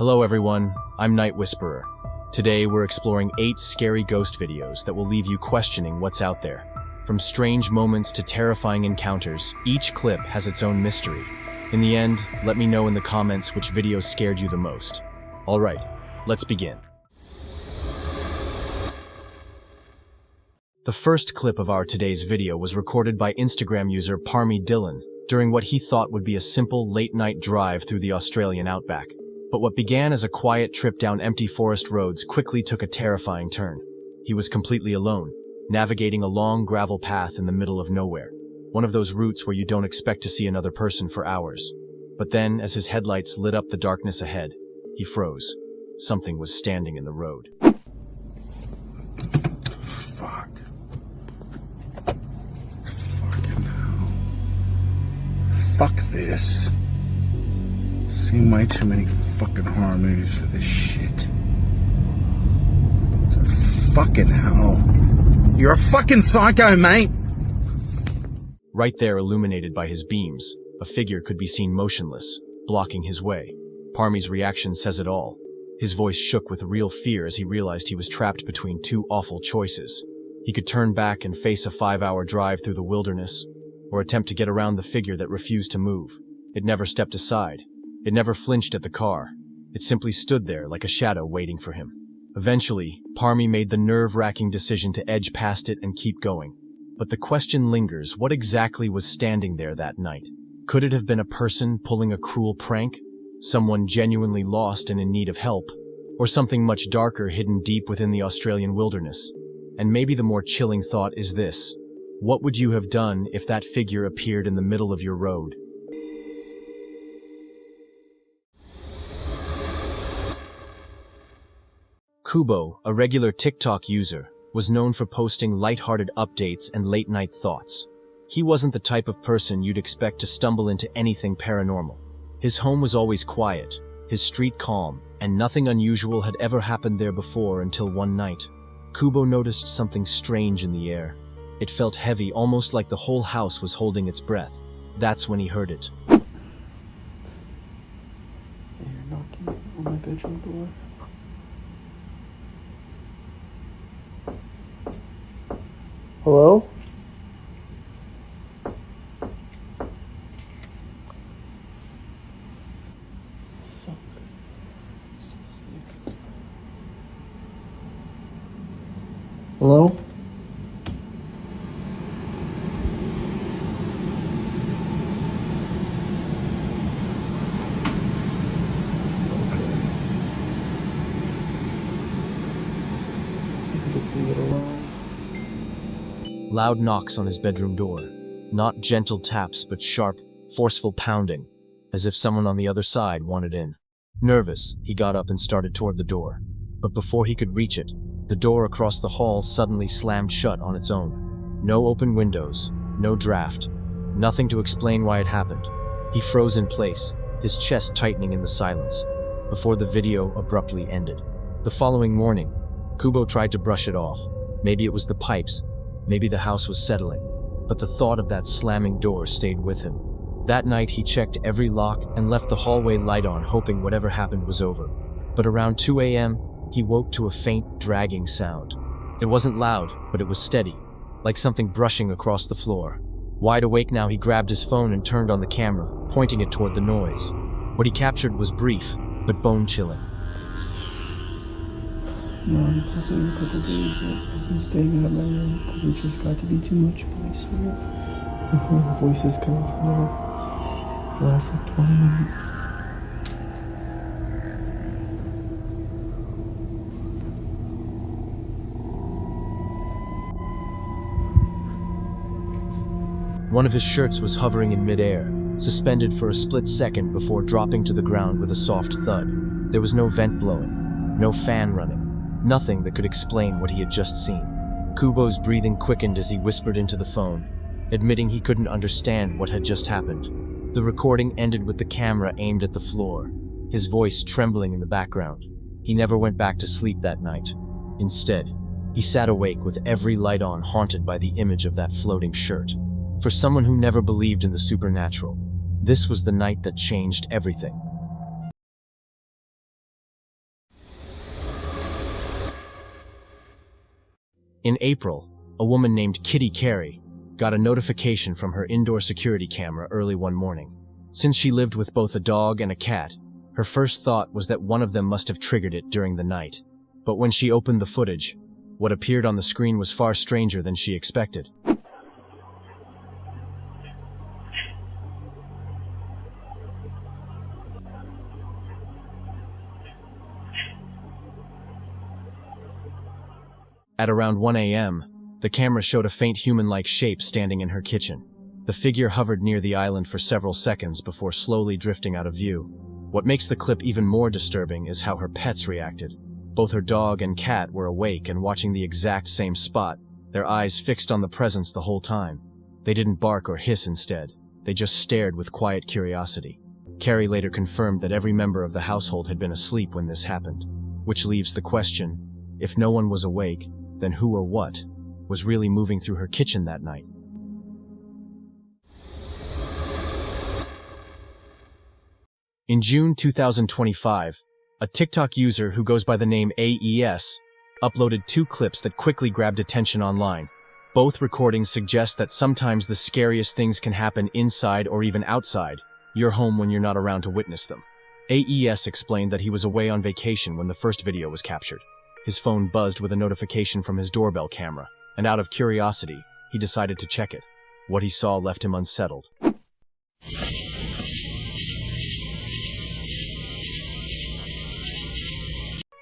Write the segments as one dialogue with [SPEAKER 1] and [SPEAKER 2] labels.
[SPEAKER 1] Hello everyone, I'm Night Whisperer. Today we're exploring 8 scary ghost videos that will leave you questioning what's out there. From strange moments to terrifying encounters, each clip has its own mystery. In the end, let me know in the comments which video scared you the most. Alright, let's begin. The first clip of our today's video was recorded by Instagram user Parmy Dylan during what he thought would be a simple late-night drive through the Australian outback. But what began as a quiet trip down empty forest roads quickly took a terrifying turn. He was completely alone, navigating a long gravel path in the middle of nowhere. One of those routes where you don't expect to see another person for hours. But then, as his headlights lit up the darkness ahead, he froze. Something was standing in the road.
[SPEAKER 2] Fuck. Fucking hell. Fuck this. Seen way too many fucking horror movies for this shit. Fucking hell. You're a fucking psycho, mate!
[SPEAKER 1] Right there, illuminated by his beams, a figure could be seen motionless, blocking his way. Parmy's reaction says it all. His voice shook with real fear as he realized he was trapped between two awful choices. He could turn back and face a 5-hour drive through the wilderness, or attempt to get around the figure that refused to move. It never stepped aside. It never flinched at the car. It simply stood there like a shadow waiting for him. Eventually, Parmy made the nerve-wracking decision to edge past it and keep going. But the question lingers, what exactly was standing there that night? Could it have been a person pulling a cruel prank? Someone genuinely lost and in need of help? Or something much darker hidden deep within the Australian wilderness? And maybe the more chilling thought is this: what would you have done if that figure appeared in the middle of your road? Kubo, a regular TikTok user, was known for posting lighthearted updates and late-night thoughts. He wasn't the type of person you'd expect to stumble into anything paranormal. His home was always quiet, his street calm, and nothing unusual had ever happened there before until one night. Kubo noticed something strange in the air. It felt heavy, almost like the whole house was holding its breath. That's when he heard it.
[SPEAKER 3] You're knocking on my bedroom door. Hello? Fuck. Hello? Just leave it alone.
[SPEAKER 1] Loud knocks on his bedroom door. Not gentle taps, but sharp, forceful pounding, as if someone on the other side wanted in. Nervous, he got up and started toward the door. But before he could reach it, the door across the hall suddenly slammed shut on its own. No open windows, no draft, nothing to explain why it happened. He froze in place, his chest tightening in the silence, before the video abruptly ended. The following morning, Kubo tried to brush it off. Maybe it was the pipes, maybe the house was settling, but the thought of that slamming door stayed with him. That night he checked every lock and left the hallway light on, hoping whatever happened was over. But around 2 a.m., he woke to a faint, dragging sound. It wasn't loud, but it was steady, like something brushing across the floor. Wide awake now, he grabbed his phone and turned on the camera, pointing it toward the noise. What he captured was brief, but bone-chilling.
[SPEAKER 3] No, I'm passing a couple days, but I've been staying out of my room because it just got to be too much, but I swear, I heard voices coming from there the last like 20 minutes.
[SPEAKER 1] One of his shirts was hovering in midair, suspended for a split second before dropping to the ground with a soft thud. There was no vent blowing, no fan running. Nothing that could explain what he had just seen. Kubo's breathing quickened as he whispered into the phone, admitting he couldn't understand what had just happened. The recording ended with the camera aimed at the floor, his voice trembling in the background. He never went back to sleep that night. Instead, he sat awake with every light on, haunted by the image of that floating shirt. For someone who never believed in the supernatural, this was the night that changed everything. In April, a woman named Kitty Carey got a notification from her indoor security camera early one morning. Since she lived with both a dog and a cat, her first thought was that one of them must have triggered it during the night. But when she opened the footage, what appeared on the screen was far stranger than she expected. At around 1 a.m., the camera showed a faint human-like shape standing in her kitchen. The figure hovered near the island for several seconds before slowly drifting out of view. What makes the clip even more disturbing is how her pets reacted. Both her dog and cat were awake and watching the exact same spot, their eyes fixed on the presence the whole time. They didn't bark or hiss instead. They just stared with quiet curiosity. Carrie later confirmed that every member of the household had been asleep when this happened, which leaves the question, if no one was awake, then who or what was really moving through her kitchen that night? In June 2025, a TikTok user who goes by the name AES uploaded 2 clips that quickly grabbed attention online. Both recordings suggest that sometimes the scariest things can happen inside or even outside your home when you're not around to witness them. AES explained that he was away on vacation when the first video was captured. His phone buzzed with a notification from his doorbell camera, and out of curiosity, he decided to check it. What he saw left him unsettled.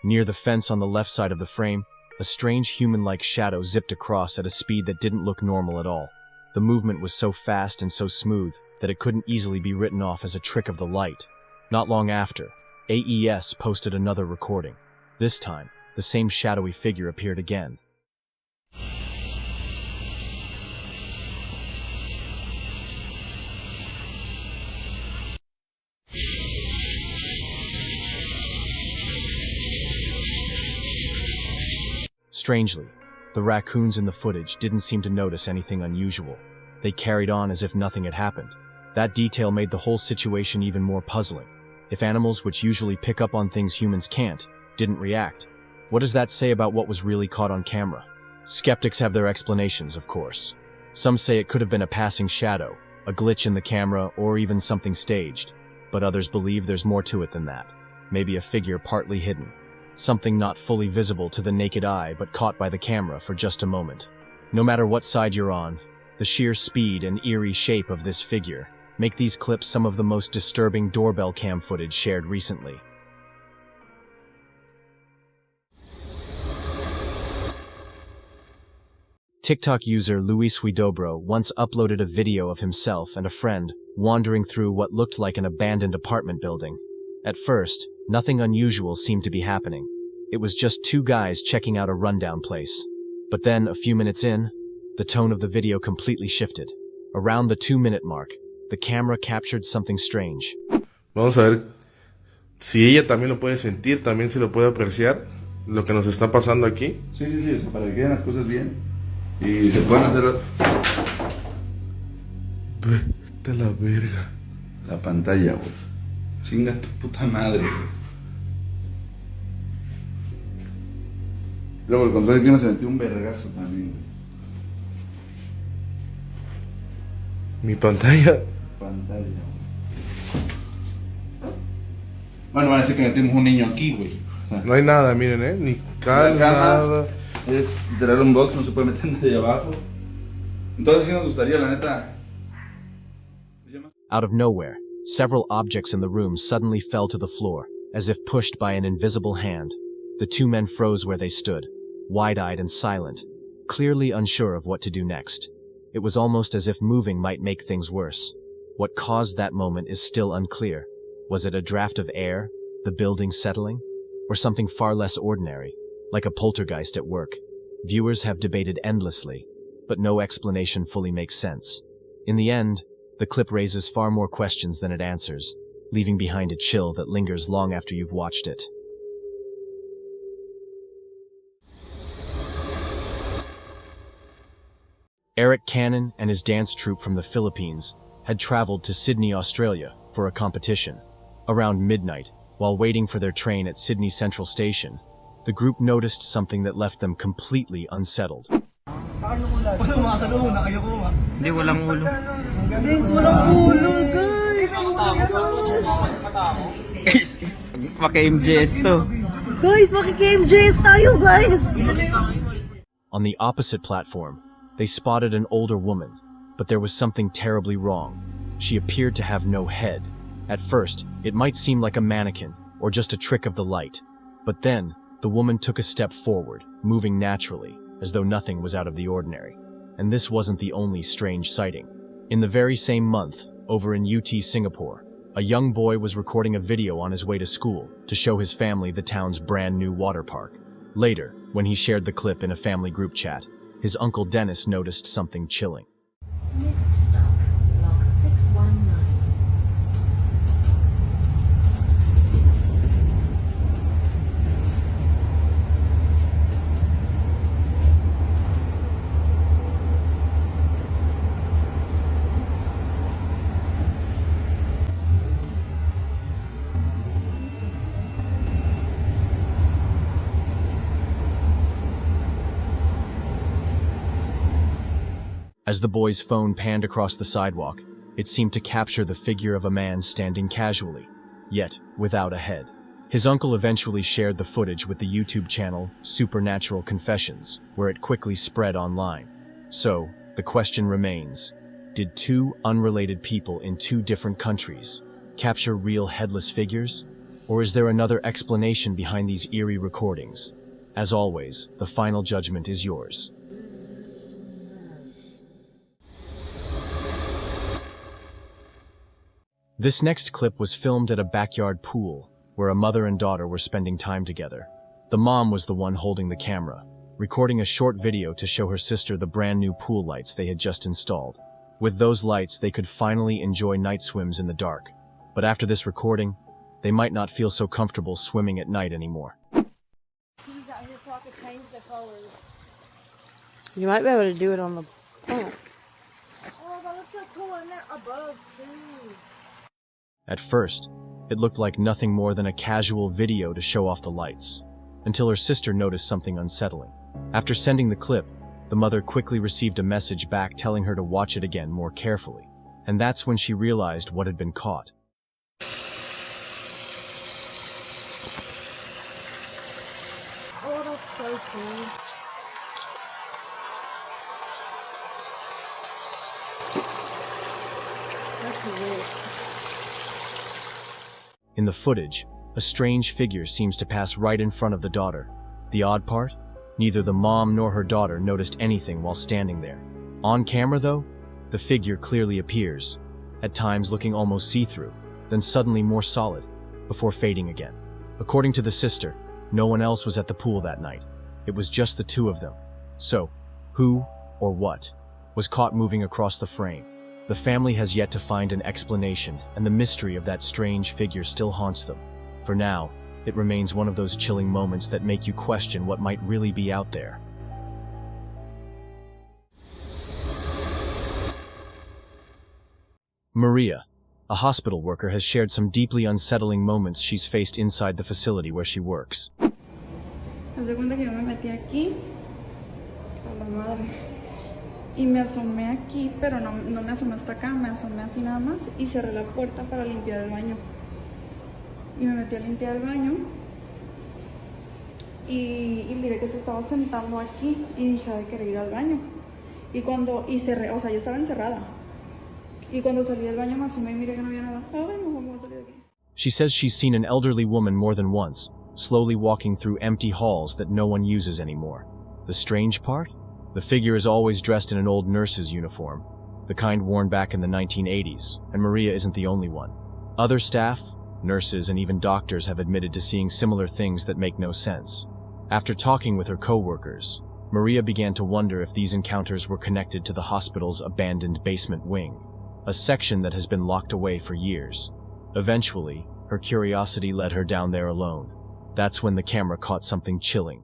[SPEAKER 1] Near the fence on the left side of the frame, a strange human-like shadow zipped across at a speed that didn't look normal at all. The movement was so fast and so smooth that it couldn't easily be written off as a trick of the light. Not long after, AES posted another recording. This time, the same shadowy figure appeared again. Strangely, the raccoons in the footage didn't seem to notice anything unusual. They carried on as if nothing had happened. That detail made the whole situation even more puzzling. If animals, which usually pick up on things humans can't, didn't react, what does that say about what was really caught on camera? Skeptics have their explanations, of course. Some say it could have been a passing shadow, a glitch in the camera, or even something staged. But others believe there's more to it than that. Maybe a figure partly hidden. Something not fully visible to the naked eye, but caught by the camera for just a moment. No matter what side you're on, the sheer speed and eerie shape of this figure make these clips some of the most disturbing doorbell cam footage shared recently. TikTok user Luis Huidobro once uploaded a video of himself and a friend wandering through what looked like an abandoned apartment building. At first, nothing unusual seemed to be happening. It was just 2 guys checking out a rundown place. But then, a few minutes in, the tone of the video completely shifted. Around the 2-minute mark, the camera captured something strange.
[SPEAKER 4] Vamos a ver si ella también lo puede sentir, también se lo puede apreciar, lo que nos está pasando aquí.
[SPEAKER 2] Sí, o sea, para que queden las cosas bien y se puedan hacer...
[SPEAKER 4] Vete a la verga.
[SPEAKER 2] La pantalla, güey. Chinga tu puta madre, güey. Luego el control de clima se metió un vergazo también, güey.
[SPEAKER 4] Mi pantalla.
[SPEAKER 2] Pantalla, güey. Bueno, van a decir que metimos un niño aquí, güey.
[SPEAKER 4] No hay nada, miren, ni cal, nada.
[SPEAKER 2] Es literal un box, no se puede meter nadie abajo. Entonces sí nos gustaría, la neta.
[SPEAKER 1] Out of nowhere, several objects in the room suddenly fell to the floor, as if pushed by an invisible hand. The 2 men froze where they stood, wide-eyed and silent, clearly unsure of what to do next. It was almost as if moving might make things worse. What caused that moment is still unclear. Was it a draft of air, the building settling, or something far less ordinary, like a poltergeist at work? Viewers have debated endlessly, but no explanation fully makes sense. In the end, the clip raises far more questions than it answers, leaving behind a chill that lingers long after you've watched it. Eric Cannon and his dance troupe from the Philippines had traveled to Sydney, Australia for a competition. Around midnight, while waiting for their train at Sydney Central Station, the group noticed something that left them completely unsettled.
[SPEAKER 5] Hindi, walang ulo.
[SPEAKER 6] Guys, walang ulo, guys!
[SPEAKER 5] Guys, maka-MJS to.
[SPEAKER 6] Guys, makiki-MJS tayo, guys!
[SPEAKER 1] On the opposite platform, they spotted an older woman, but there was something terribly wrong. She appeared to have no head. At first, it might seem like a mannequin or just a trick of the light, but then the woman took a step forward, moving naturally, as though nothing was out of the ordinary. And this wasn't the only strange sighting. In the very same month, over in UT Singapore, a young boy was recording a video on his way to school to show his family the town's brand new water park. Later, when he shared the clip in a family group chat, his uncle Dennis noticed something chilling. As the boy's phone panned across the sidewalk, it seemed to capture the figure of a man standing casually, yet without a head. His uncle eventually shared the footage with the YouTube channel Supernatural Confessions, where it quickly spread online. So, the question remains, did two unrelated people in two different countries capture real headless figures? Or is there another explanation behind these eerie recordings? As always, the final judgment is yours. This next clip was filmed at a backyard pool, where a mother and daughter were spending time together. The mom was the one holding the camera, recording a short video to show her sister the brand new pool lights they had just installed. With those lights, they could finally enjoy night swims in the dark. But after this recording, they might not feel so comfortable swimming at night anymore.
[SPEAKER 6] You might be able to do it on the pole.
[SPEAKER 7] Oh, that looks like cool in there above, too.
[SPEAKER 1] At first, it looked like nothing more than a casual video to show off the lights, until her sister noticed something unsettling. After sending the clip, the mother quickly received a message back telling her to watch it again more carefully, and that's when she realized what had been caught.
[SPEAKER 7] Oh, that's so cool. That's weird.
[SPEAKER 1] In the footage, a strange figure seems to pass right in front of the daughter. The odd part? Neither the mom nor her daughter noticed anything while standing there. On camera, though, the figure clearly appears, at times looking almost see-through, then suddenly more solid, before fading again. According to the sister, no one else was at the pool that night. It was just the two of them. So, who, or what, was caught moving across the frame? The family has yet to find an explanation, and the mystery of that strange figure still haunts them. For now, it remains one of those chilling moments that make you question what might really be out there. Maria, a hospital worker, has shared some deeply unsettling moments she's faced inside the facility where she works.
[SPEAKER 8] Haz de cuenta que yo me metí aquí, a la madre, y me asomé aquí, pero no me asomé hasta acá, me asomé así nada más y cerré la puerta para limpiar el baño. Y me metí a limpiar el baño y miré que se estaba sentando aquí y dije, de querer ir al baño. Y cerré, o sea, yo estaba encerrada. Y cuando salí del baño me asomé y miré que no había nada. Ay, no, vamos a salir de aquí.
[SPEAKER 1] She says she's seen an elderly woman more than once, slowly walking through empty halls that no one uses anymore. The strange part? The figure is always dressed in an old nurse's uniform, the kind worn back in the 1980s, and Maria isn't the only one. Other staff, nurses, and even doctors have admitted to seeing similar things that make no sense. After talking with her co-workers, Maria began to wonder if these encounters were connected to the hospital's abandoned basement wing, a section that has been locked away for years. Eventually, her curiosity led her down there alone. That's when the camera caught something chilling.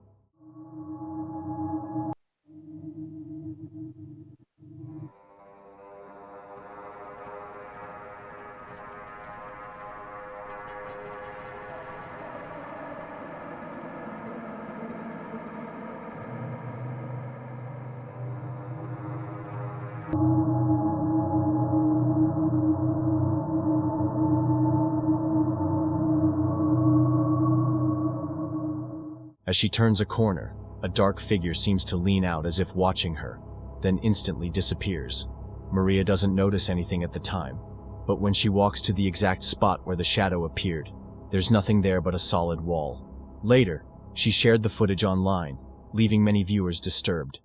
[SPEAKER 1] As she turns a corner, a dark figure seems to lean out as if watching her, then instantly disappears. Maria doesn't notice anything at the time, but when she walks to the exact spot where the shadow appeared, there's nothing there but a solid wall. Later, she shared the footage online, leaving many viewers disturbed.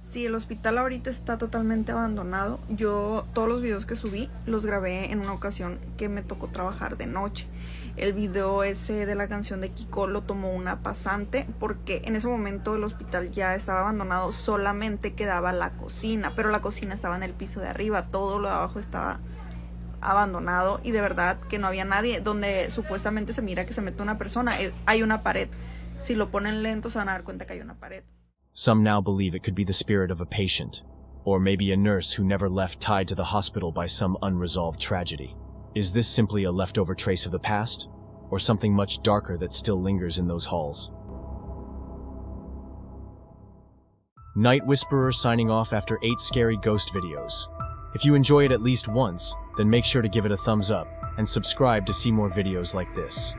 [SPEAKER 8] Sí, el hospital ahorita está totalmente abandonado. Yo todos los videos que subí los grabé en una ocasión que me tocó trabajar de noche. El video ese de la canción de Kiko lo tomó una pasante porque en ese momento el hospital ya estaba abandonado, solamente quedaba la cocina, pero la cocina estaba en el piso de arriba, todo lo de abajo estaba abandonado y de verdad que no había nadie. Donde supuestamente se mira que se mete una persona, hay una pared. Si lo ponen lento se van a dar cuenta que hay una pared.
[SPEAKER 1] Some now believe it could be the spirit of a patient, or maybe a nurse who never left, tied to the hospital by some unresolved tragedy. Is this simply a leftover trace of the past, or something much darker that still lingers in those halls? Night Whisperer signing off after 8 scary ghost videos. If you enjoy it at least once, then make sure to give it a thumbs up and subscribe to see more videos like this.